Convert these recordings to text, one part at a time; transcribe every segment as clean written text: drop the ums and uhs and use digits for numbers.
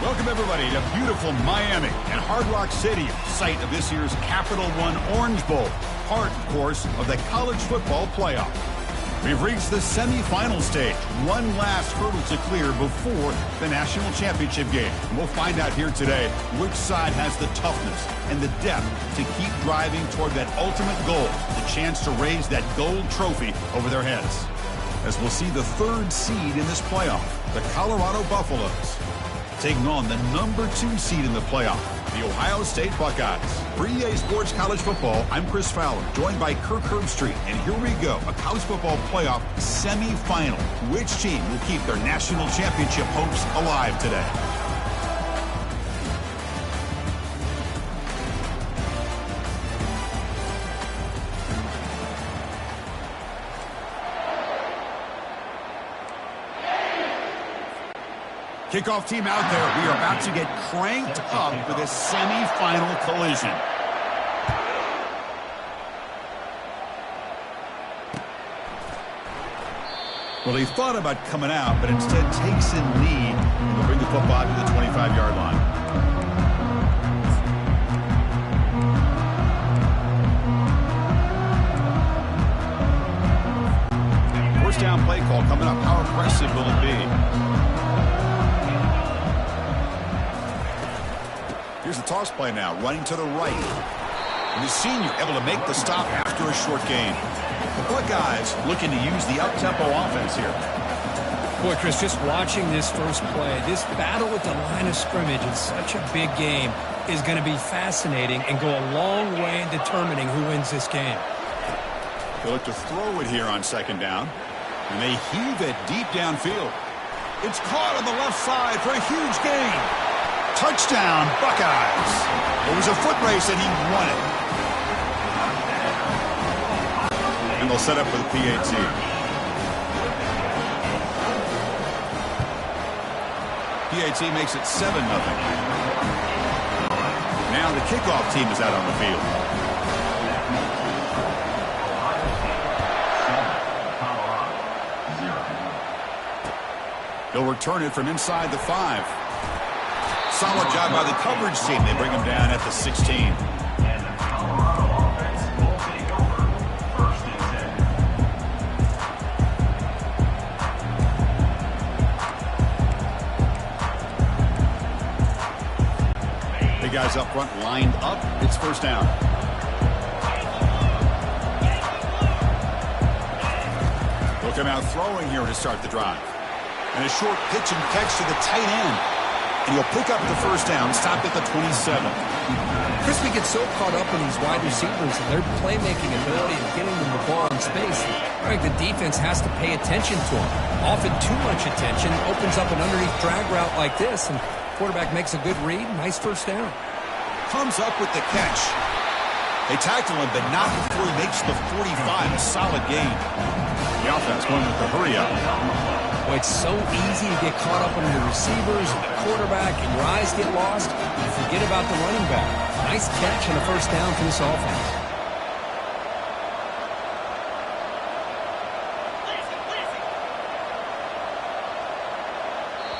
Welcome, everybody, to beautiful Miami and Hard Rock Stadium, site of this year's Capital One Orange Bowl, part, of course, of the college football playoff. We've reached the semifinal stage, one last hurdle to clear before the national championship game. And we'll find out here today which side has the toughness and the depth to keep driving toward that ultimate goal, the chance to raise that gold trophy over their heads. As we'll see the third seed in this playoff, the Colorado Buffaloes, taking on the number 2 seed in the playoff, the Ohio State Buckeyes. For EA Sports College Football, I'm Chris Fowler, joined by Kirk Herbstreit. And here we go, a college football playoff semifinal. Which team will keep their national championship hopes alive today? Kickoff team out there. We are about to get cranked up for this semifinal collision. Well, he thought about coming out, but instead takes a knee and will bring the football to the 25-yard line. First down play call coming up. How impressive will it be? Here's the toss play now, running to the right. And the senior able to make the stop after a short gain. The Buckeyes looking to use the up-tempo offense here. Boy, Chris, just watching this first play, this battle with the line of scrimmage in such a big game is going to be fascinating and go a long way in determining who wins this game. They look to throw it here on second down. And they heave it deep downfield. It's caught on the left side for a huge gain. Touchdown, Buckeyes. It was a foot race and he won it. And they'll set up with a PAT. PAT makes it 7-0. Now the kickoff team is out on the field. They'll return it from inside the 5. Solid job by the coverage team. They bring him down at the 16. The guys up front lined up. It's first down. They'll come out throwing here to start the drive. And a short pitch and catch to the tight end. And he'll pick up the first down, stop at the 27. Chris, we get so caught up in these wide receivers and their playmaking ability and getting them the ball in space. I think the defense has to pay attention to them. Often too much attention opens up an underneath drag route like this, and quarterback makes a good read. Nice first down. Comes up with the catch. They tackle him, but not before he makes the 45. A solid gain. The offense going with the hurry up. Boy, it's so easy to get caught up on the receivers and the quarterback, and your eyes get lost. You forget about the running back. Nice catch and a first down for this offense.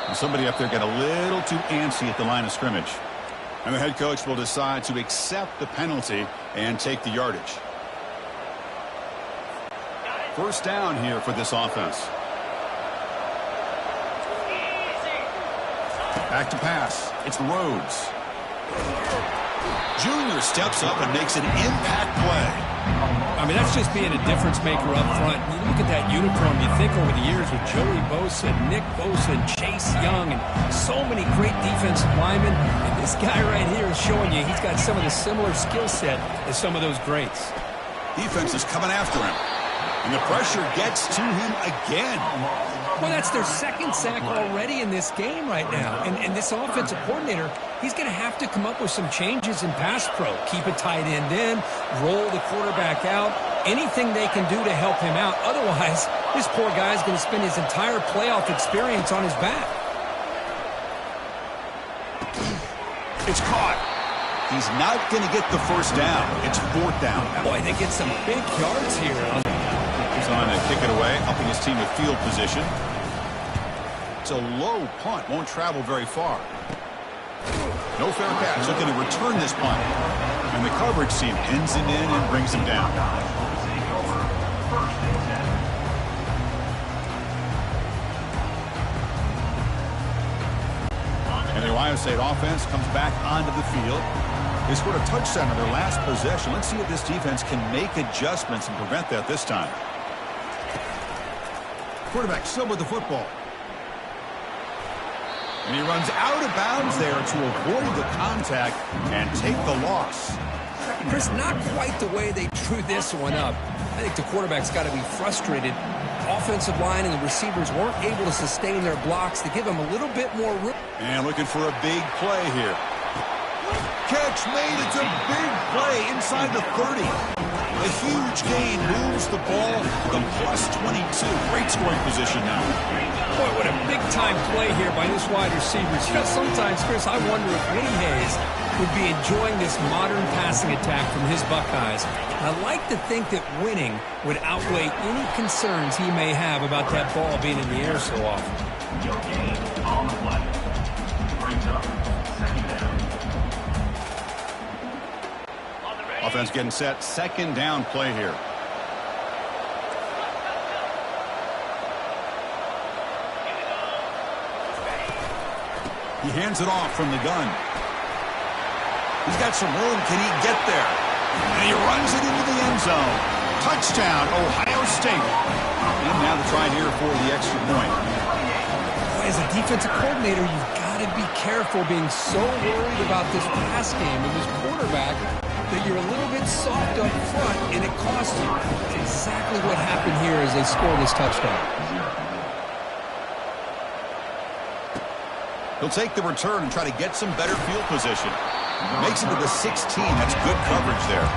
And somebody up there got a little too antsy at the line of scrimmage. And the head coach will decide to accept the penalty and take the yardage. First down here for this offense. Back to pass. It's Rhodes. Junior steps up and makes an impact play. I mean, that's just being a difference maker up front. You look at that uniform, you think over the years with Joey Bosa, Nick Bosa, and Chase Young, and so many great defensive linemen. And this guy right here is showing you he's got some of the similar skill set as some of those greats. Defense is coming after him. And the pressure gets to him again. Well, that's their second sack already in this game right now. And this offensive coordinator, he's going to have to come up with some changes in pass pro. Keep a tight end in, roll the quarterback out, anything they can do to help him out. Otherwise, this poor guy's going to spend his entire playoff experience on his back. It's caught. He's not going to get the first down. It's fourth down. Boy, they get some big yards here. He's on to kick it away, helping his team with field position. It's a low punt, won't travel very far. No fair catch. Looking to return this punt. And the coverage team pins him in and brings him down. And the Ohio State offense comes back onto the field. They scored a touchdown on their last possession. Let's see if this defense can make adjustments and prevent that this time. Quarterback still with the football. And he runs out of bounds there to avoid the contact and take the loss. Chris, not quite the way they drew this one up. I think the quarterback's got to be frustrated. Offensive line and the receivers weren't able to sustain their blocks to give him a little bit more room. And looking for a big play here. Catch made. It's a big play inside the 30. A huge gain moves the ball to plus 22. Great scoring position now. Boy, what a big-time play here by this wide receiver. You know, sometimes, Chris, I wonder if Woody Hayes would be enjoying this modern passing attack from his Buckeyes. And I like to think that winning would outweigh any concerns he may have about that ball being in the air so often. On the play. Brings up second down. Offense getting set. Second down play here. He hands it off from the gun. He's got some room. Can he get there? And he runs it into the end zone. Touchdown, Ohio State. And now the try here for the extra point. As a defensive coordinator, you've got to be careful being so worried about this pass game and this quarterback that you're a little bit soft up front, and it costs you. That's exactly what happened here as they score this touchdown. He'll take the return and try to get some better field position. Makes it to the 16. That's good coverage there.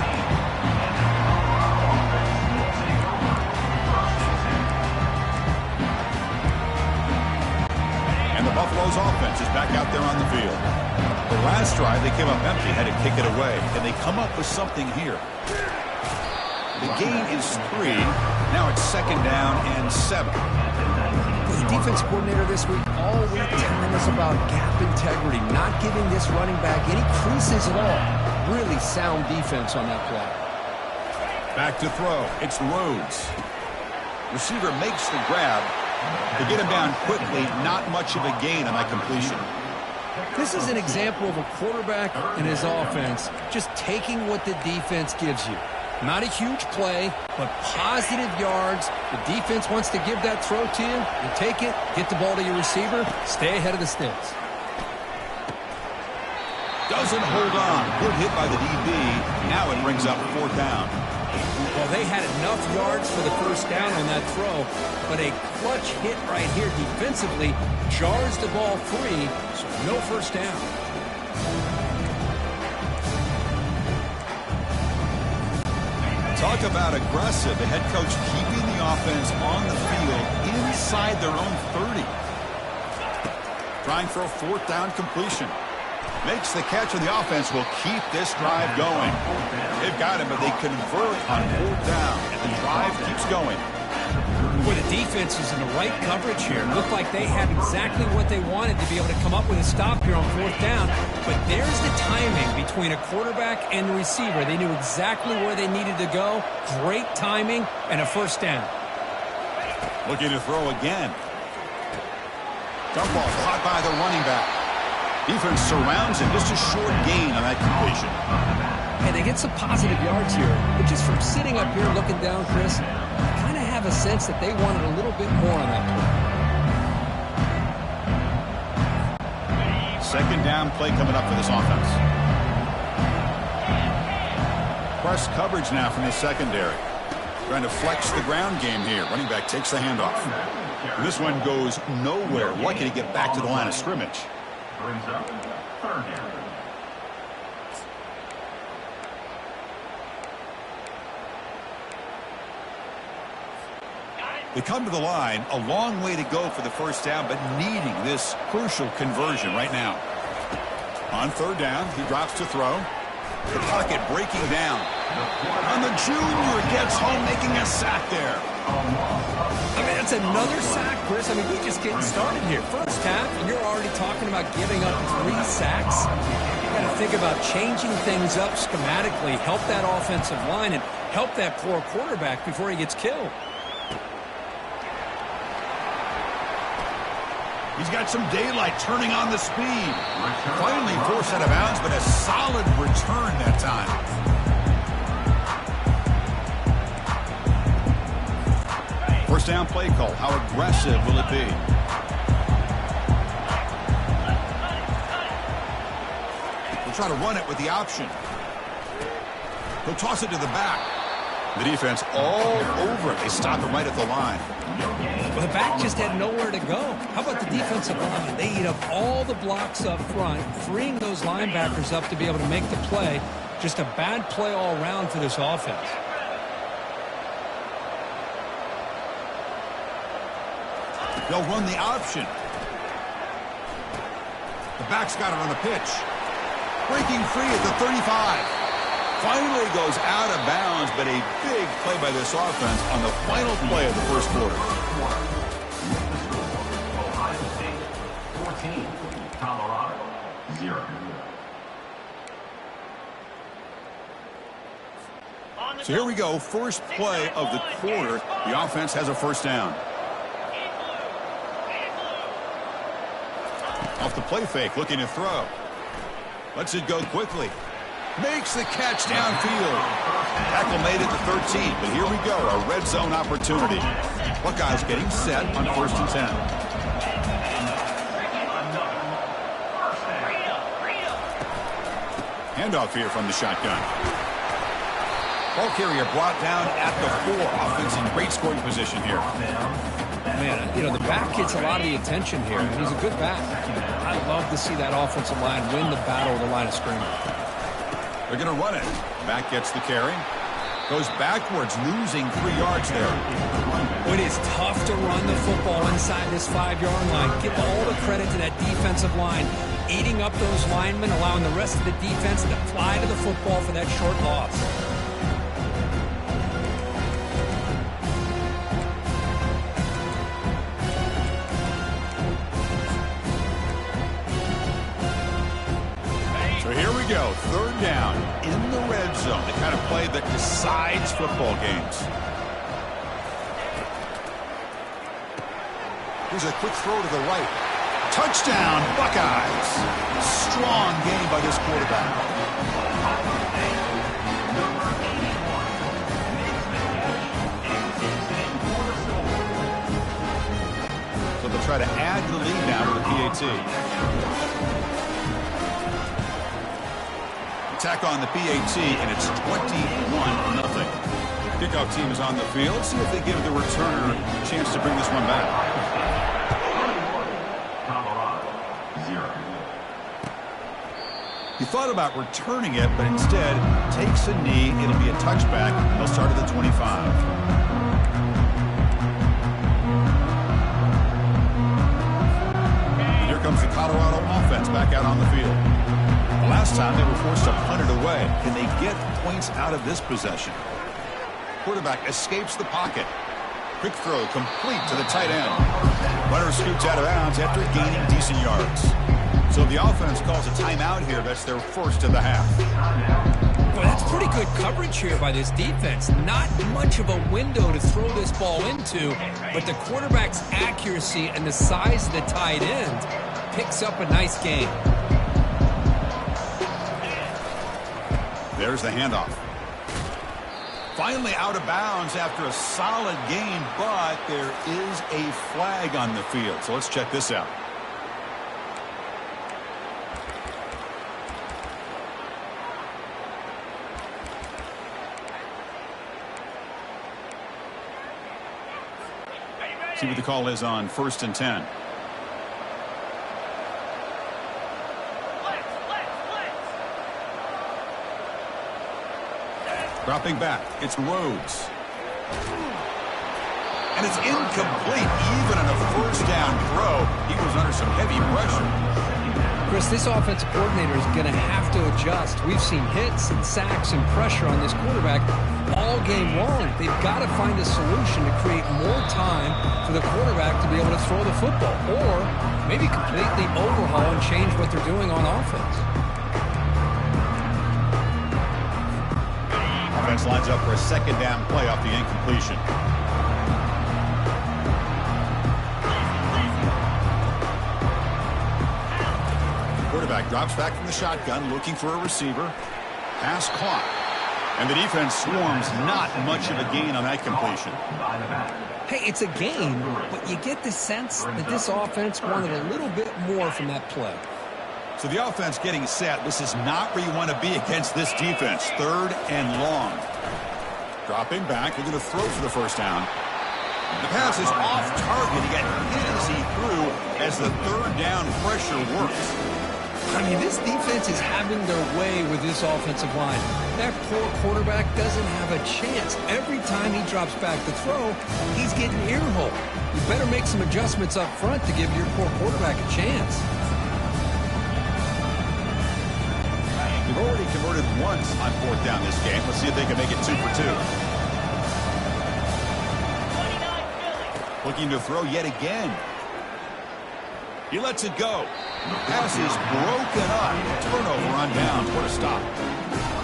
And the Buffalo's offense is back out there on the field. The last drive, they came up empty, had to kick it away. And they come up with something here. The gain is 3. Now it's second down and 7. The defense coordinator this week all week telling us about gap integrity, not giving this running back any creases at all. Really sound defense on that play. Back to throw. It's Rhodes. Receiver makes the grab. They get him down quickly. Not much of a gain on that completion. This is an example of a quarterback and his offense just taking what the defense gives you. Not a huge play, but positive yards. The defense wants to give that throw to you. You take it, get the ball to your receiver, stay ahead of the sticks. Doesn't hold on. Good hit by the DB. Now it brings up 4th down. Well, they had enough yards for the first down on that throw, but a clutch hit right here defensively jars the ball free, so no first down. Talk about aggressive. The head coach keeping the offense on the field inside their own 30. Trying for a 4th down completion. Makes the catch, and the offense will keep this drive going. They've got him, but they convert on 4th down, and the drive keeps going. Boy, the defense is in the right coverage here. It looked like they had exactly what they wanted to be able to come up with a stop here on 4th down. But there's the timing between a quarterback and the receiver. They knew exactly where they needed to go. Great timing and a first down. Looking to throw again. Dump ball caught by the running back. Defense surrounds him. Just a short gain on that completion. And they get some positive yards here. But just from sitting up here looking down, Chris, I kind of have a sense that they wanted a little bit more on that play. Second down play coming up for this offense. Press coverage now from the secondary. Trying to flex the ground game here. Running back takes the handoff. And this one goes nowhere. Lucky to get back to the line of scrimmage. Brings up 3rd down. They come to the line, a long way to go for the first down, but needing this crucial conversion right now. On 3rd down, he drops to throw. The pocket breaking down. And the junior gets home, making a sack there. I mean, it's another sack, Chris. I mean, we just getting started here. First half, and you're already talking about giving up 3 sacks. Got to think about changing things up schematically, help that offensive line, and help that poor quarterback before he gets killed. He's got some daylight turning on the speed. Finally forced out of bounds, but a solid return that time. First down play call. How aggressive will it be? We'll try to run it with the option. He'll toss it to the back. The defense all over it. They stop it right at the line. Well, the back just had nowhere to go. How about the defensive line? They eat up all the blocks up front, freeing those linebackers up to be able to make the play. Just a bad play all around for this offense. They'll run the option. The back's got it on the pitch. Breaking free at the 35. Finally goes out of bounds, but a big play by this offense on the final play of the first quarter. Ohio State 14, Colorado 0. So here we go, first play of the quarter. The offense has a first down. Off the play fake, looking to throw. Lets it go quickly. Makes the catch downfield. Tackle made at the 13, but here we go, a red zone opportunity. Buckeyes getting set on 1st and 10. Handoff here from the shotgun. Ball carrier brought down at the 4. Offense in great scoring position here. Man, you know, the back gets a lot of the attention here, and he's a good back. I love to see that offensive line win the battle of the line of scrimmage. They're going to run it. Back gets the carry. Goes backwards, losing 3 yards there. It is tough to run the football inside this 5-yard line. Give all the credit to that defensive line. Eating up those linemen, allowing the rest of the defense to fly to the football for that short loss. So here we go, 3rd down in the red zone, the kind of play that decides football games. Here's a quick throw to the right. Touchdown, Buckeyes. Strong game by this quarterback. So they'll try to add the lead now with the PAT. Attack on the PAT, and it's 21-0. Kickoff team is on the field. See if they give the returner a chance to bring this one back. Colorado 0. He thought about returning it, but instead takes a knee. It'll be a touchback. They'll start at the 25. And here comes the Colorado offense back out on the field. Last time they were forced to punt it away. Can they get points out of this possession? Quarterback escapes the pocket. Quick throw complete to the tight end. Runner scoots out of bounds after gaining decent yards. So the offense calls a timeout here. That's their first of the half. Well, that's pretty good coverage here by this defense. Not much of a window to throw this ball into, but the quarterback's accuracy and the size of the tight end picks up a nice gain. There's the handoff. Finally out of bounds after a solid game, but there is a flag on the field. So let's check this out. See what the call is on 1st and 10. Dropping back, it's Rhodes. And it's incomplete, even on a first down throw. He was under some heavy pressure. Chris, this offensive coordinator is going to have to adjust. We've seen hits and sacks and pressure on this quarterback all game long. They've got to find a solution to create more time for the quarterback to be able to throw the football, or maybe completely overhaul and change what they're doing on offense. defense lines up for a second down play off the incompletion. Quarterback drops back from the shotgun, looking for a receiver. Pass caught. And the defense swarms, not much of a gain on that completion. Hey, it's a gain, but you get the sense that this offense wanted a little bit more from that play. So the offense getting set. This is not where you want to be against this defense. 3rd and long. Dropping back. They're going to throw for the first down. The pass is off target. He got hit as he threw as the 3rd down pressure works. I mean, this defense is having their way with this offensive line. That poor quarterback doesn't have a chance. Every time he drops back to throw, he's getting earhole. You better make some adjustments up front to give your poor quarterback a chance. They've already converted once on 4th down this game. Let's see if they can make it 2 for 2. Looking to throw yet again. He lets it go. Pass is broken up. Turnover on downs. What a stop.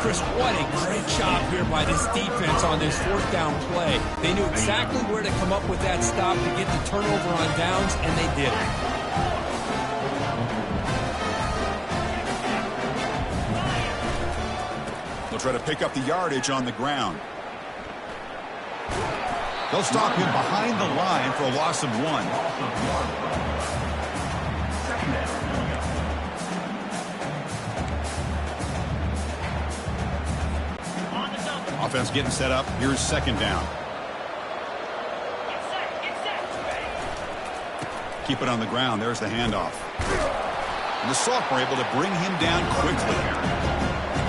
Chris, what a great job here by this defense on this 4th down play. They knew exactly where to come up with that stop to get the turnover on downs, and they did it. They'll try to pick up the yardage on the ground. They'll stop him behind the line for a loss of 1. Offense getting set up. Here's 2nd down. Keep it on the ground. There's the handoff. And the Sophomore able to bring him down quickly.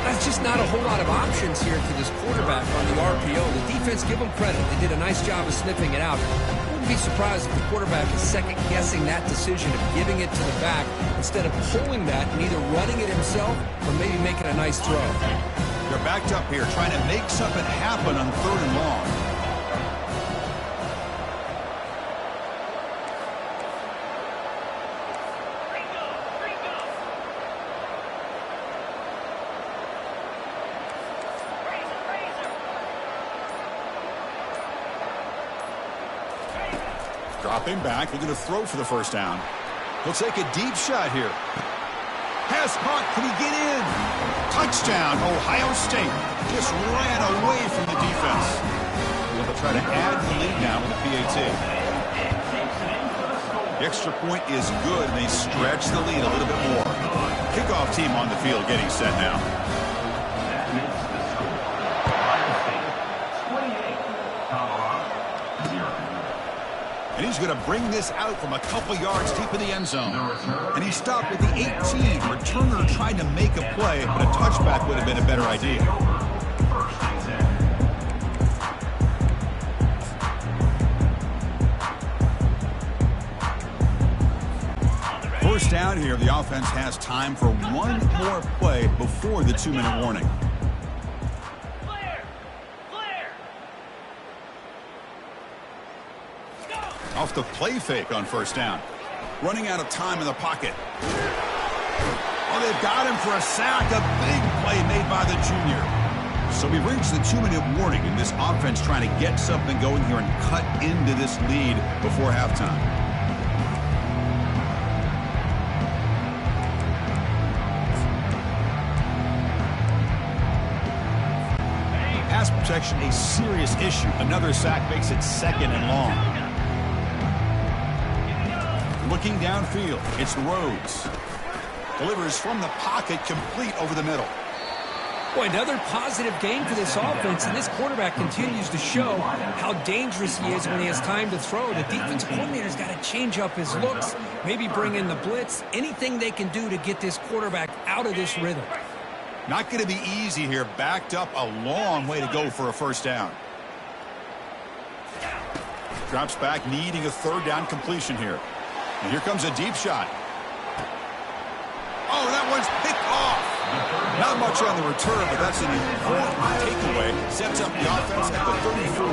That's just not a whole lot of options here for this quarterback on the RPO. The defense, give them credit. They did a nice job of sniffing it out. I wouldn't be surprised if the quarterback is second-guessing that decision of giving it to the back instead of pulling that and either running it himself or maybe making a nice throw. They're backed up here trying to make something happen on 3rd and long. Dropping back. They're going to throw for the first down. He'll take a deep shot here. Pass caught. Can he get in? Touchdown, Ohio State. Just ran away from the defense. They'll try to add the lead now with the PAT. The extra point is good, and they stretch the lead a little bit more. Kickoff team on the field getting set now. And he's going to bring this out from a couple yards deep in the end zone. And he stopped at the 18. Returner tried to make a play, but a touchback would have been a better idea. First down here, the offense has time for one more play before the 2-minute warning. Off the play fake on first down. Running out of time in the pocket. Oh, they've got him for a sack. A big play made by the junior. So we've reached the 2-minute warning, and this offense trying to get something going here and cut into this lead before halftime. Pass protection, a serious issue. Another sack makes it 2nd and long. Looking downfield, it's Rhodes. Delivers from the pocket, complete over the middle. Boy, another positive game for this offense, and this quarterback continues to show how dangerous he is when he has time to throw. The defensive coordinator's got to change up his looks, maybe bring in the blitz, anything they can do to get this quarterback out of this rhythm. Not going to be easy here. Backed up a long way to go for a first down. Drops back, needing a 3rd down completion here. And here comes a deep shot. Oh, that one's picked off. Not much on the return, but that's an important takeaway. Sets up the offense at the 34.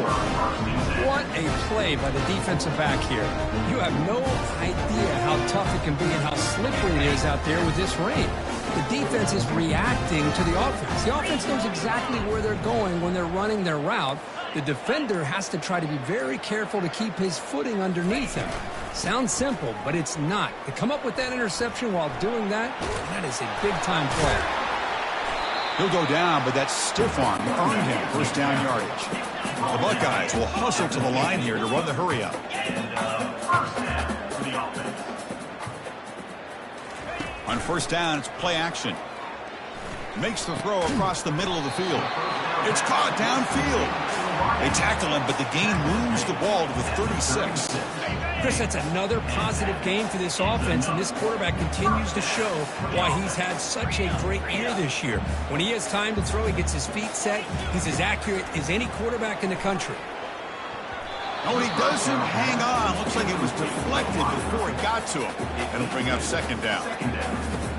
What a play by the defensive back here. You have no idea how tough it can be and how slippery it is out there with this rain. The defense is reacting to the offense. The offense knows exactly where they're going when they're running their route. The defender has to try to be very careful to keep his footing underneath him. Sounds simple, but it's not. To come up with that interception while doing that, that is a big-time play. He'll go down, but that stiff arm earned him first down yardage. The Buckeyes will hustle to the line here to run the hurry up. First down for the offense. On first down, it's play action. Makes the throw across the middle of the field. It's caught downfield. They tackle him, but the gain moves the ball to the 36. Chris, that's another positive game for this offense, and this quarterback continues to show why he's had such a great year this year. When he has time to throw, he gets his feet set. He's as accurate as any quarterback in the country. Oh, and he doesn't hang on. Looks like it was deflected before it got to him. That'll bring up second down.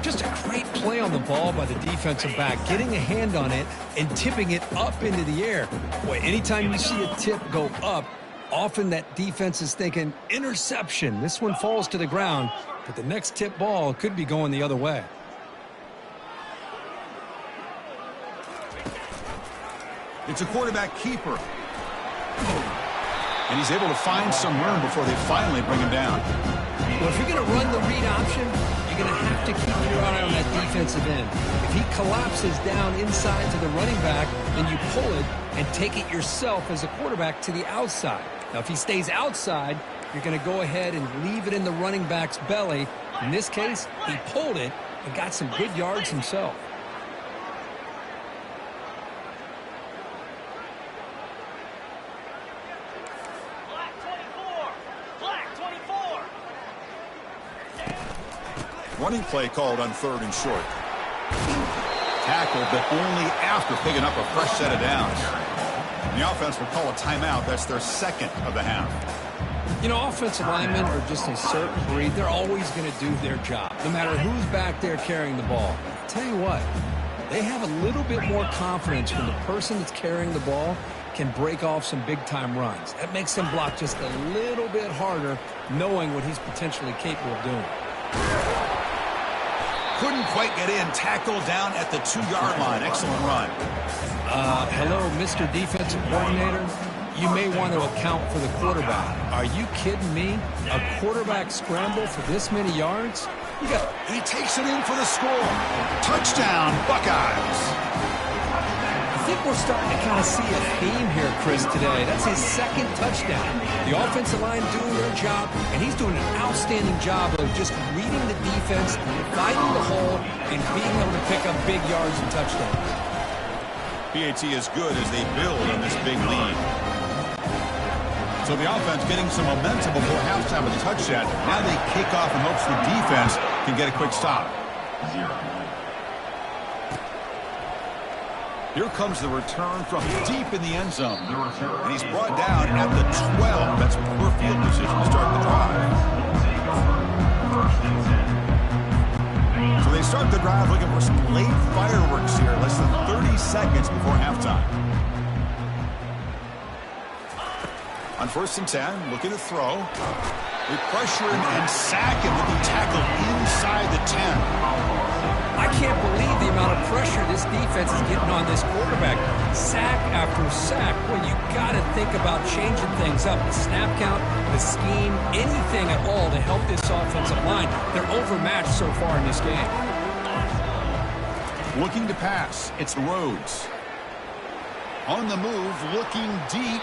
Just a great play on the ball by the defensive back, getting a hand on it and tipping it up into the air. Boy, anytime you see a tip go up, often that defense is thinking interception. This one falls to the ground, but the next tip ball could be going the other way. It's a quarterback keeper. And he's able to find some room before they finally bring him down. Well, if you're going to run the read option, you're going to have to keep your eye on that defensive end. If he collapses down inside to the running back, then you pull it and take it yourself as a quarterback to the outside. Now, if he stays outside, you're going to go ahead and leave it in the running back's belly. In this case, he pulled it and got some good yards himself. Running play called on third and short. Tackled, but only after picking up a fresh set of downs. The offense will call a timeout. That's their second of the half. You know, offensive linemen are just a certain breed. They're always going to do their job, no matter who's back there carrying the ball. I'll tell you what, they have a little bit more confidence when the person that's carrying the ball can break off some big-time runs. That makes them block just a little bit harder, knowing what he's potentially capable of doing. Couldn't quite get in. Tackled down at the 2-yard line. Excellent run. Hello, Mr. Defensive Coordinator. You may want to account for the quarterback. Are you kidding me? A quarterback scramble for this many yards? He takes it in for the score. Touchdown, Buckeyes. I think we're starting to kind of see a theme here, Chris, today. That's his second touchdown. The offensive line doing their job, and he's doing an outstanding job of just reading the defense, finding the hole, and being able to pick up big yards and touchdowns. PAT is good as they build on this big lead. So the offense getting some momentum before halftime with a touchdown. Now they kick off in hopes the defense can get a quick stop. Here comes the return from deep in the end zone. And he's brought down at the 12. That's poor field position to start the drive. So they start the drive looking for some late fireworks here. Less than 30 seconds before halftime. On first and 10, looking to throw. They pressure him and sack him with the tackle inside the 10. I can't believe the amount of pressure this defense is getting on this quarterback. Sack after sack. Well, you got to think about changing things up. The snap count, the scheme, anything at all to help this offensive line. They're overmatched so far in this game. Looking to pass. It's Rhodes. On the move, looking deep.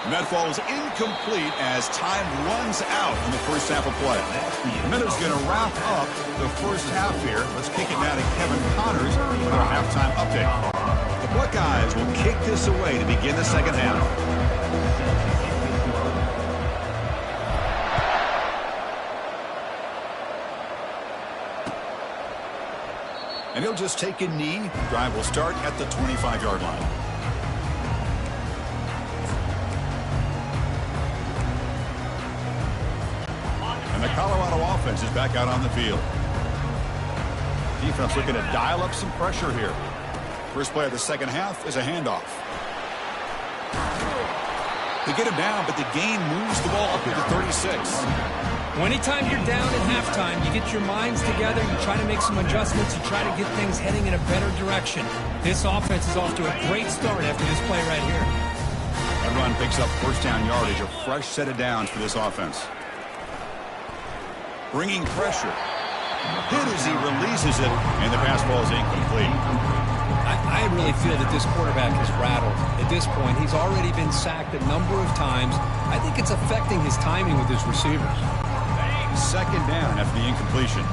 And that falls incomplete as time runs out in the first half of play. The Minnows going to wrap up the first half here. Let's kick it now to Kevin Connors with our halftime update. The Buckeyes will kick this away to begin the second half. And he'll just take a knee. Drive will start at the 25-yard line. And the Colorado offense is back out on the field. Defense looking to dial up some pressure here. First play of the second half is a handoff. They get him down, but the gain moves the ball up to the 36. Anytime you're down at halftime, you get your minds together, you try to make some adjustments, you try to get things heading in a better direction. This offense is off to a great start after this play right here. That run picks up first down yardage, a fresh set of downs for this offense. Bringing pressure. Hit as he releases it, and the pass ball is incomplete. I really feel that this quarterback is rattled. At this point, he's already been sacked a number of times. I think it's affecting his timing with his receivers. Second down after the incompletion.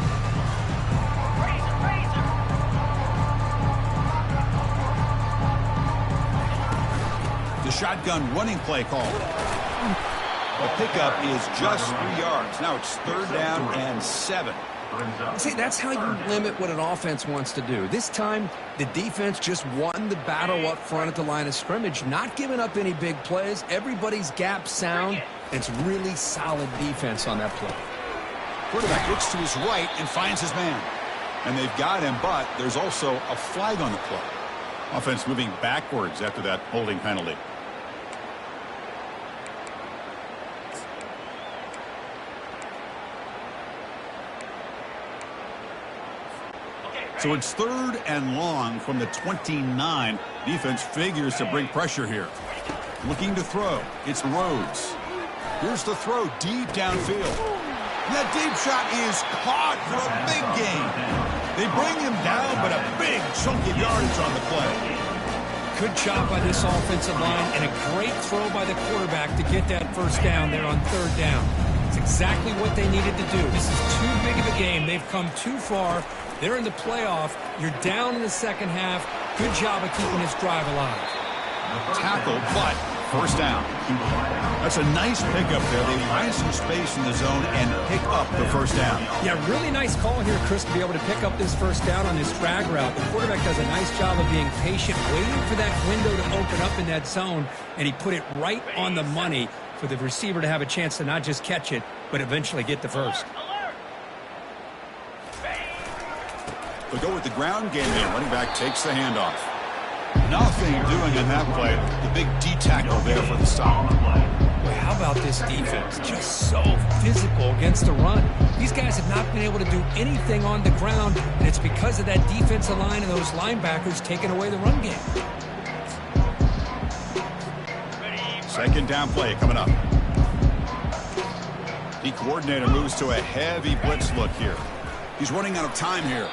The shotgun running play call. The pickup is just 3 yards. Now it's third down and 7. See, that's how you limit what an offense wants to do. This time, the defense just won the battle up front at the line of scrimmage, not giving up any big plays. Everybody's gap sound. It's really solid defense on that play. Quarterback looks to his right and finds his man. And they've got him, but there's also a flag on the play. Offense moving backwards after that holding penalty. So it's third and long from the 29. Defense figures to bring pressure here. Looking to throw. It's Rhodes. Here's the throw deep downfield. And that deep shot is caught for a big gain. They bring him down, but a big chunk of yardage on the play. Good job by this offensive line and a great throw by the quarterback to get that first down there on third down. It's exactly what they needed to do. This is too big of a game. They've come too far. They're in the playoff. You're down in the second half. Good job of keeping this drive alive. Tackle, but first down. That's a nice pickup there. They find some space in the zone and pick up the first down. Yeah, really nice call here, Chris, to be able to pick up this first down on this drag route. The quarterback does a nice job of being patient, waiting for that window to open up in that zone, and he put it right on the money for the receiver to have a chance to not just catch it, but eventually get the first. They'll go with the ground game there. Running back takes the handoff. Nothing doing in that play. The big D tackle there for the stop. Boy, how about this defense? Just so physical against the run. These guys have not been able to do anything on the ground, and it's because of that defensive line and those linebackers taking away the run game. Second down play coming up. The coordinator moves to a heavy blitz look here. He's running out of time here.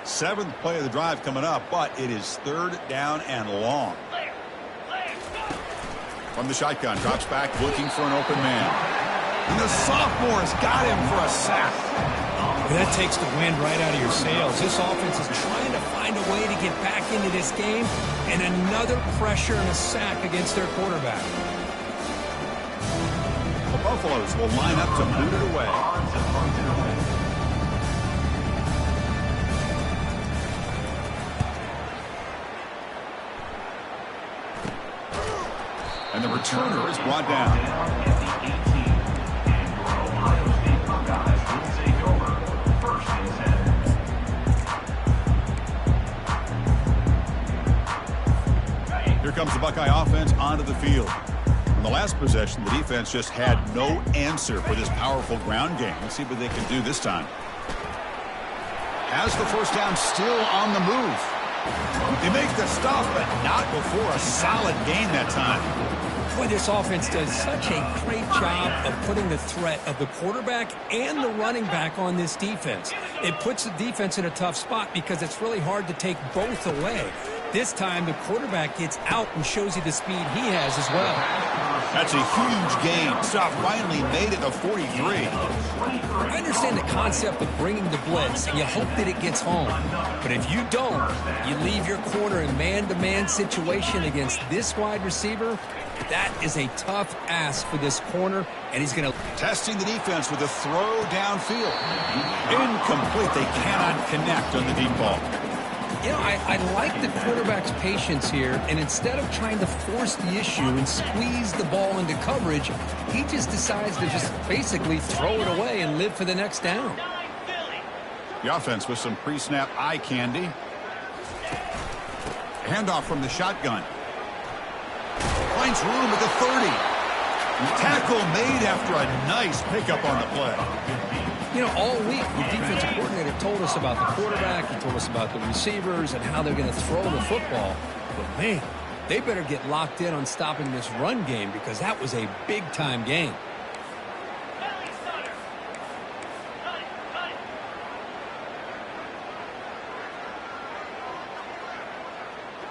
Seventh play of the drive coming up, but it is third down and long. From the shotgun, drops back looking for an open man. And the sophomore's got him for a sack. That takes the wind right out of your sails. This offense is trying to find a way to get back into this game, and another pressure and a sack against their quarterback. The Buffaloes will line up to boot it away. And the returner is brought down. Here comes the Buckeye offense onto the field. On the last possession, the defense just had no answer for this powerful ground game. Let's see what they can do this time. Has the first down, still on the move. They make the stop, but not before a solid gain that time. Boy, this offense does such a great job of putting the threat of the quarterback and the running back on this defense. It puts the defense in a tough spot because it's really hard to take both away. This time, the quarterback gets out and shows you the speed he has as well. That's a huge gain. Stop finally made it to 43. I understand the concept of bringing the blitz, and you hope that it gets home. But if you don't, you leave your corner in man-to-man situation against this wide receiver. That is a tough ask for this corner, and he's going to... Testing the defense with a throw downfield. Incomplete. They cannot connect on the deep ball. You know, I like the quarterback's patience here, and instead of trying to force the issue and squeeze the ball into coverage, he just decides to just basically throw it away and live for the next down. The offense with some pre-snap eye candy. Handoff from the shotgun. Finds room at the 30. Tackle made after a nice pickup on the play. You know, all week, the defensive coordinator told us about the quarterback. He told us about the receivers and how they're going to throw the football. But, man, they better get locked in on stopping this run game because that was a big-time game.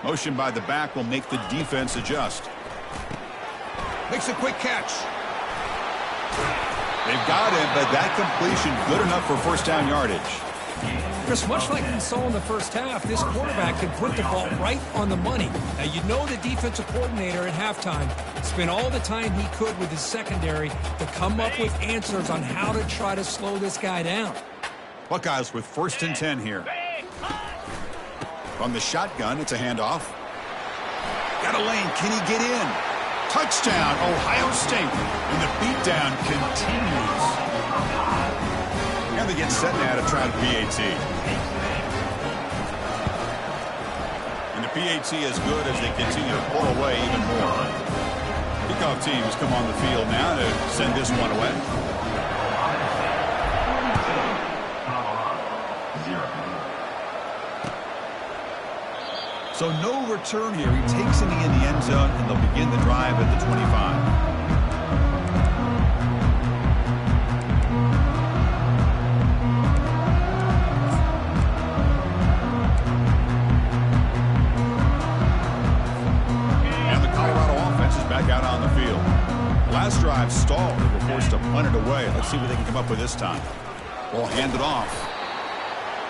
Motion by the back will make the defense adjust. Makes a quick catch. They've got it, but that completion good enough for first down yardage. Chris, much like we saw in the first half, this quarterback can put the ball right on the money. Now, you know the defensive coordinator at halftime spent all the time he could with his secondary to come up with answers on how to try to slow this guy down. Buckeyes with 1st and 10 here. From the shotgun, it's a handoff. Got a lane. Can he get in? Touchdown, Ohio State. And the beatdown continues. And they get set now to try the PAT. And the PAT is good as they continue to pull away even more. Kickoff teams come on the field now to send this one away. So no return here. He takes it in the end zone, and they'll begin the drive at the 25. And the Colorado offense is back out on the field. Last drive stalled. They were forced to punt it away. Let's see what they can come up with this time. Ball handed off.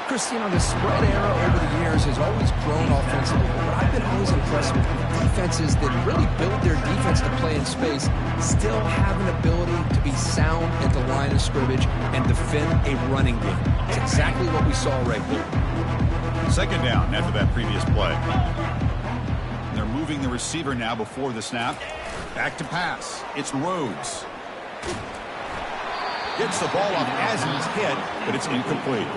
Chris, you know, the spread era over the years has always grown offensively, but I've been always impressed with defenses that really build their defense to play in space, still have an ability to be sound at the line of scrimmage and defend a running game. It's exactly what we saw right here. 2nd down after that previous play. They're moving the receiver now before the snap. Back to pass. It's Rhodes. Gets the ball off as he's hit, but it's incomplete.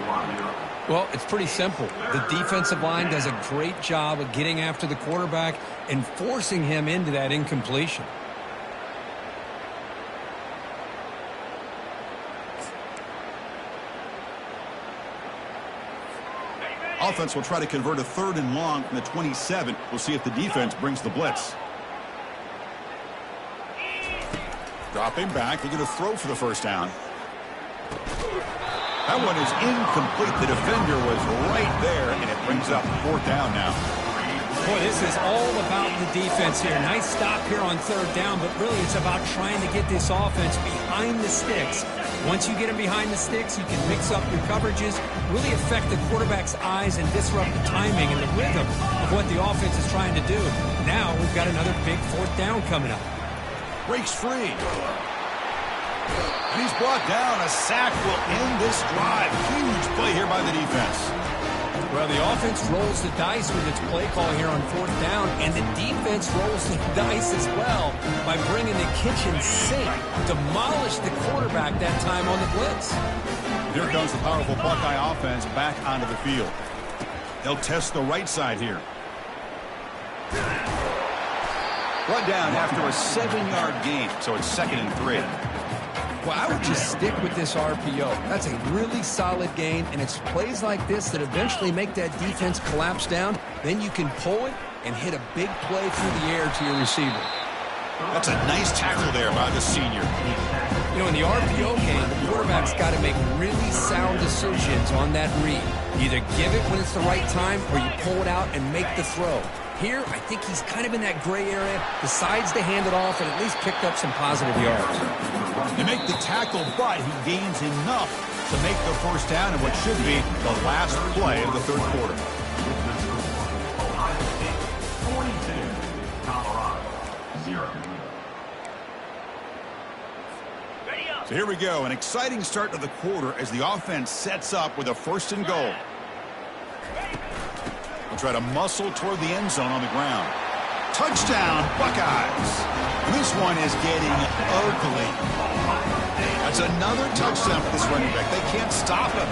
Well, it's pretty simple. The defensive line does a great job of getting after the quarterback and forcing him into that incompletion. Offense will try to convert a 3rd and long from the 27. We'll see if the defense brings the blitz. Dropping back. They're going to throw for the first down. That one is incomplete. The defender was right there, and it brings up 4th down now. Boy, this is all about the defense here. Nice stop here on 3rd down, but really it's about trying to get this offense behind the sticks. Once you get them behind the sticks, you can mix up your coverages, really affect the quarterback's eyes and disrupt the timing and the rhythm of what the offense is trying to do. Now we've got another big 4th down coming up. Breaks free. And he's brought down. A sack will end this drive. Huge play here by the defense. Well, the offense rolls the dice with its play call here on 4th down, and the defense rolls the dice as well by bringing the kitchen sink. Demolish the quarterback that time on the blitz. Here comes the powerful Buckeye offense back onto the field. They'll test the right side here. Run down after a 7-yard gain, so it's 2nd and 3. Well, I would just stick with this RPO. That's a really solid gain, and it's plays like this that eventually make that defense collapse down. Then you can pull it and hit a big play through the air to your receiver. That's a nice tackle there by the senior. You know, in the RPO game, the quarterback's got to make really sound decisions on that read. You either give it when it's the right time or you pull it out and make the throw. Here, I think he's kind of in that gray area, decides to hand it off and at least picked up some positive yards. They make the tackle, but he gains enough to make the first down in what should be the last play of the 3rd quarter. Ohio State 42, Colorado 0. So here we go, an exciting start to the quarter as the offense sets up with a 1st and goal. We'll try to muscle toward the end zone on the ground. Touchdown, Buckeyes. This one is getting ugly. That's another touchdown for this running back. They can't stop him.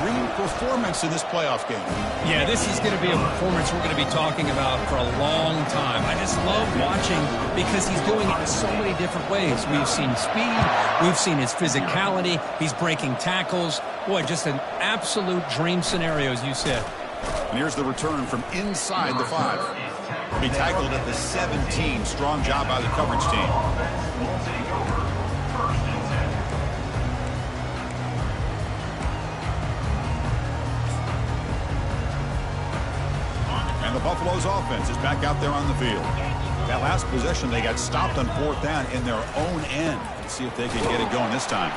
Dream performance in this playoff game. Yeah, this is going to be a performance we're going to be talking about for a long time. I just love watching because he's doing it in so many different ways. We've seen speed. We've seen his physicality. He's breaking tackles. Boy, just an absolute dream scenario, as you said. And here's the return from inside the 5. Be tackled at the 17. Strong job by the coverage team. Will take over 1st and 10. And the Buffalo's offense is back out there on the field. That last possession, they got stopped on 4th down in their own end. Let's see if they can get it going this time.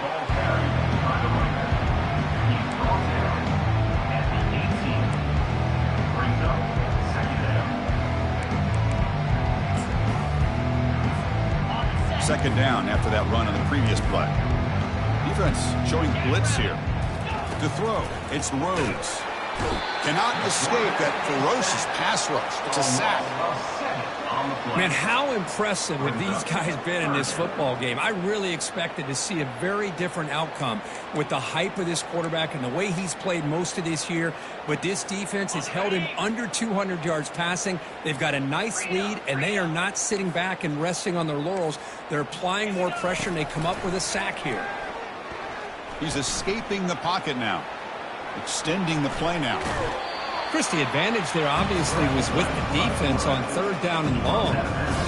Ball carried by the running back. He's brought down at the 18. Brings up 2nd down. 2nd down after that run on the previous play. Defense showing blitz here. To throw, it's Rhodes. Cannot escape that ferocious pass rush. It's a sack. Man, how impressive have these guys been in this football game? I really expected to see a very different outcome with the hype of this quarterback and the way he's played most of this year. But this defense has held him under 200 yards passing. They've got a nice lead, and they are not sitting back and resting on their laurels. They're applying more pressure, and they come up with a sack here. He's escaping the pocket now. Extending the play now. Chris, the advantage there obviously was with the defense on 3rd down and long.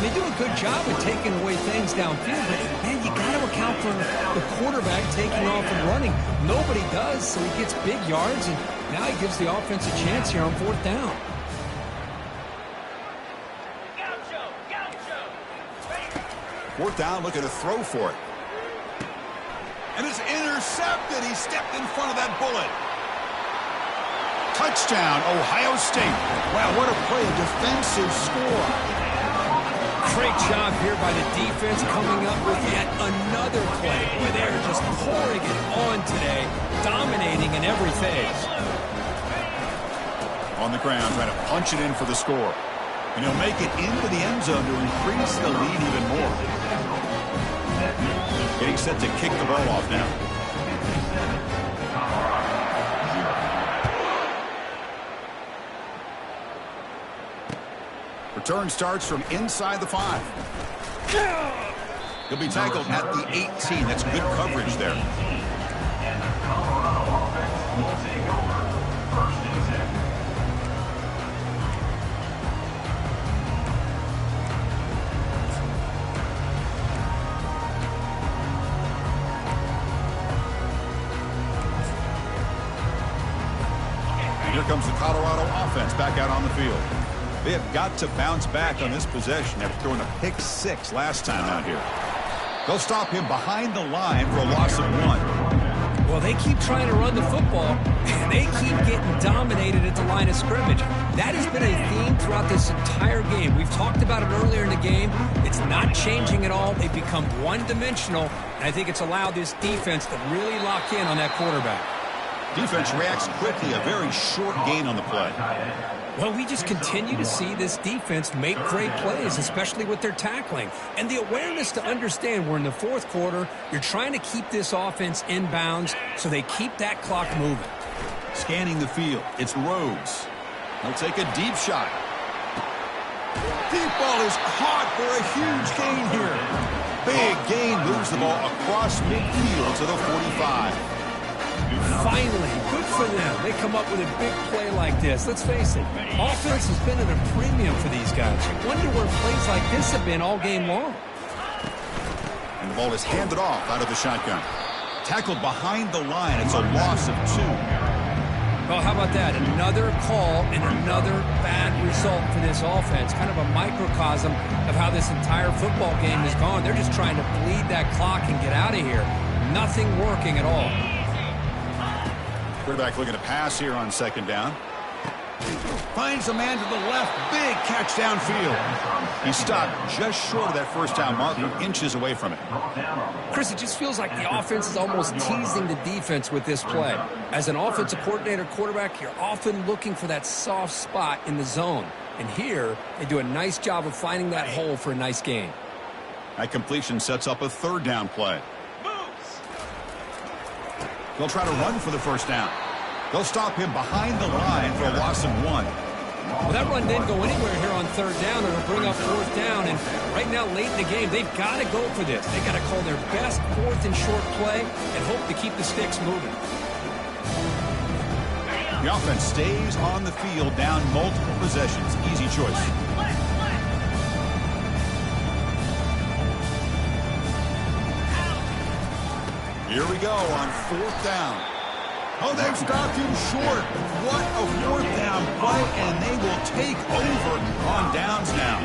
They do a good job of taking away things downfield, but man, you got to account for the quarterback taking off and running. Nobody does, so he gets big yards, and now he gives the offense a chance here on 4th down. Fourth down, looking to throw for it. And it's intercepted. He stepped in front of that bullet. Touchdown, Ohio State. Wow, what a play, a defensive score. Great job here by the defense coming up with yet another play. Boy, they're just pouring it on today, dominating in every phase. On the ground, trying to punch it in for the score. And he'll make it into the end zone to increase the lead even more. Getting set to kick the ball off now. Return starts from inside the 5. He'll be tackled at the 18. That's good coverage there. And the Colorado offense will take over 1st and 10. Here comes the Colorado offense back out on the field. They have got to bounce back on this possession after throwing a pick 6 last time out here. They'll stop him behind the line for a loss of 1. Well, they keep trying to run the football, and they keep getting dominated at the line of scrimmage. That has been a theme throughout this entire game. We've talked about it earlier in the game. It's not changing at all. They've become one-dimensional, and I think it's allowed this defense to really lock in on that quarterback. Defense reacts quickly, a very short gain on the play. Well, we just continue to see this defense make great plays, especially with their tackling. And the awareness to understand we're in the 4th quarter, you're trying to keep this offense in bounds so they keep that clock moving. Scanning the field, it's Rhodes. He'll take a deep shot. Deep ball is caught for a huge gain here. Big gain, moves the ball across midfield to the 45. Finally, good for them. They come up with a big play like this. Let's face it, offense has been at a premium for these guys. Wonder where plays like this have been all game long. And the ball is handed off out of the shotgun. Tackled behind the line. It's a loss of 2. Well, how about that? Another call and another bad result for this offense. Kind of a microcosm of how this entire football game has gone. They're just trying to bleed that clock and get out of here. Nothing working at all. Quarterback looking to pass here on 2nd down. Finds a man to the left. Big catch downfield. He stopped just short of that 1st down marker, inches away from it. Chris, it just feels like the offense is almost teasing the defense with this play. As an offensive coordinator quarterback, you're often looking for that soft spot in the zone. And here, they do a nice job of finding that hole for a nice gain. That completion sets up a third down play. They'll try to run for the first down. They'll stop him behind the line for a loss of 1. Well, that run didn't go anywhere here on third down. It'll bring up fourth down. And right now, late in the game, they've got to go for this. They've got to call their best fourth and short play and hope to keep the sticks moving. The offense stays on the field, down multiple possessions. Easy choice. Here we go on fourth down. Oh, they've stopped him short. What a fourth down play, and they will take over on downs now.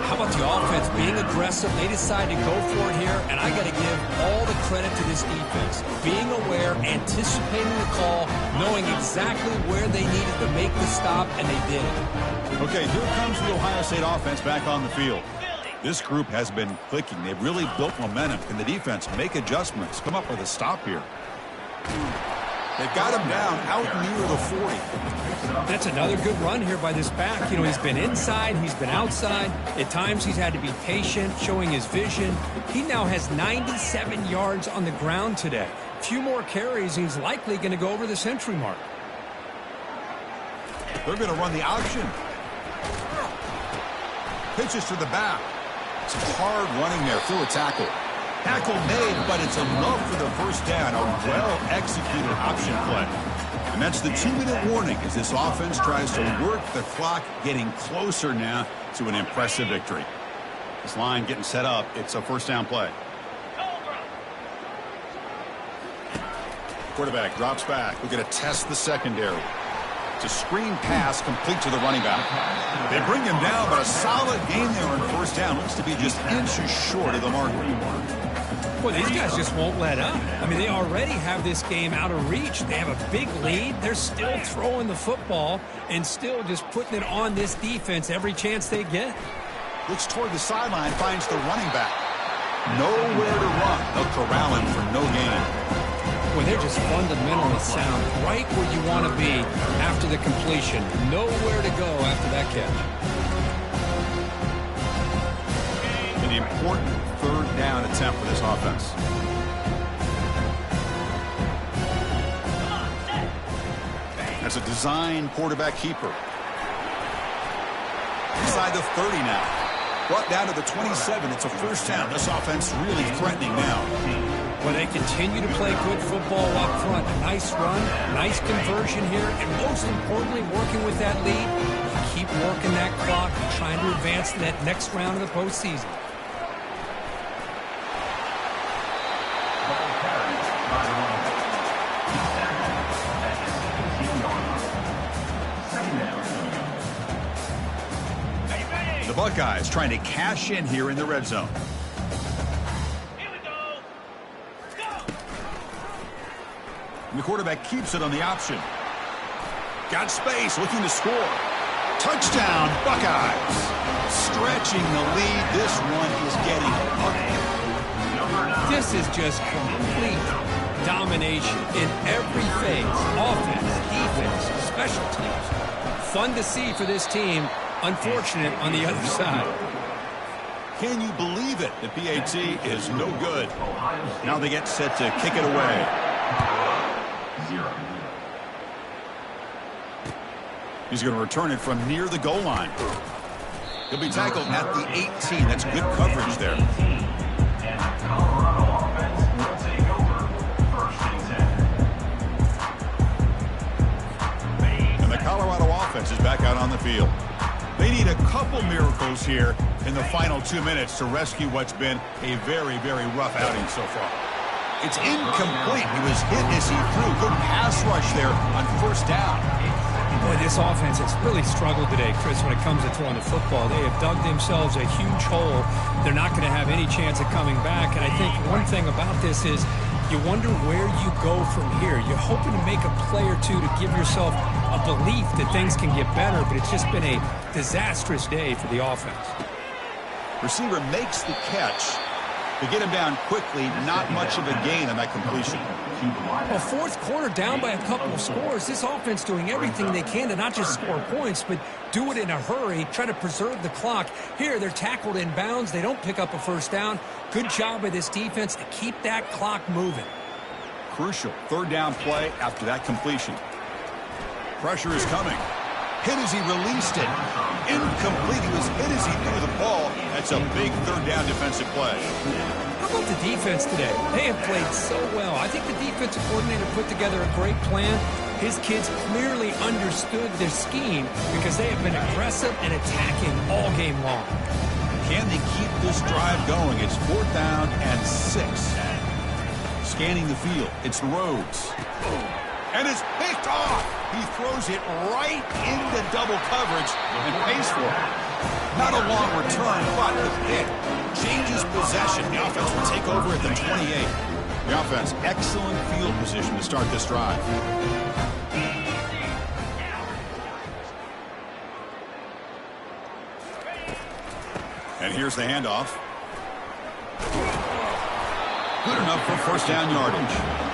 How about the offense being aggressive? They decided to go for it here, and I got to give all the credit to this defense. Being aware, anticipating the call, knowing exactly where they needed to make the stop, and they did it. Okay, here comes the Ohio State offense back on the field. This group has been clicking. They've really built momentum. Can the defense make adjustments? Come up with a stop here. They've got him down out near the 40. That's another good run here by this back. You know, he's been inside, he's been outside. At times he's had to be patient, showing his vision. He now has 97 yards on the ground today. A few more carries, he's likely going to go over the century mark. They're going to run the option. Pitches to the back. Some hard running there through a tackle. Tackle made, but it's enough for the first down. A well-executed option play. And that's the 2-minute warning as this offense tries to work the clock, getting closer now to an impressive victory. This line getting set up. It's a first down play. Quarterback drops back. We're going to test the secondary. It's a screen pass complete to the running back. They bring him down, but a solid gain there on first down. Looks to be just inches short of the mark. Boy, these guys just won't let up. I mean, they already have this game out of reach. They have a big lead. They're still throwing the football and still just putting it on this defense every chance they get. Looks toward the sideline, finds the running back. Nowhere to run. They'll corral him for no gain. Well, they're just fundamentally sound, right where you want to be after the completion. Nowhere to go after that catch. An important third down attempt for this offense. That's a design quarterback keeper. Inside the 30 now. Brought down to the 27. It's a first down. This offense really threatening now. Well, they continue to play good football up front. A nice run, nice conversion here, and most importantly, working with that lead, keep working that clock, trying to advance to that next round of the postseason. The Buckeyes trying to cash in here in the red zone. And the quarterback keeps it on the option. Got space, looking to score. Touchdown, Buckeyes. Stretching the lead. This one is getting ugly. This is just complete domination in every phase. Offense, defense, special teams. Fun to see for this team. Unfortunate on the other side. Can you believe it? The PAT is no good. Now they get set to kick it away. He's going to return it from near the goal line. He'll be tackled at the 18. That's good coverage there. And the Colorado offense is back out on the field. They need a couple miracles here in the final 2 minutes to rescue what's been a very, very rough outing so far. It's incomplete. He was hit as he threw. Good pass rush there on first down. Boy, this offense has really struggled today, Chris, when it comes to throwing the football. They have dug themselves a huge hole. They're not going to have any chance of coming back. And I think one thing about this is you wonder where you go from here. You're hoping to make a play or two to give yourself a belief that things can get better, but it's just been a disastrous day for the offense. Receiver makes the catch. To get him down quickly, not much of a gain on that completion. Well, fourth quarter down by a couple of scores. This offense doing everything they can to not just score points, but do it in a hurry, try to preserve the clock. Here, they're tackled in bounds. They don't pick up a first down. Good job by this defense to keep that clock moving. Crucial third down play after that completion. Pressure is coming. Hit as he released it. Incomplete. He was hit as he threw the ball. That's a big third down defensive play. How about the defense today? They have played so well. I think the defensive coordinator put together a great plan. His kids clearly understood their scheme because they have been aggressive and attacking all game long. Can they keep this drive going? It's 4th down and 6. Scanning the field. It's Rhodes. And it's picked off. He throws it right into double coverage and pays for it. Not a long return, but the pick changes possession. The offense will take over at the 28. The offense, excellent field position to start this drive. And here's the handoff. Good enough for first down yardage.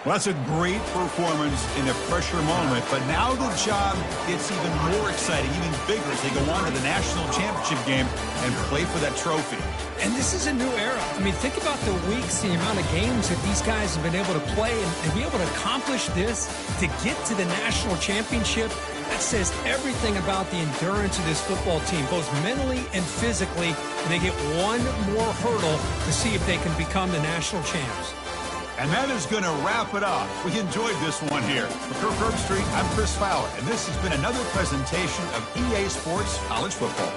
Well, that's a great performance in a pressure moment, but now the job gets even more exciting, even bigger as they go on to the national championship game and play for that trophy. And this is a new era. I mean, think about the weeks, the amount of games that these guys have been able to play and be able to accomplish this, to get to the national championship. That says everything about the endurance of this football team, both mentally and physically. And they get one more hurdle to see if they can become the national champs. And that is going to wrap it up. We enjoyed this one here. For Kirk Herbstreit, I'm Chris Fowler, and this has been another presentation of EA Sports College Football.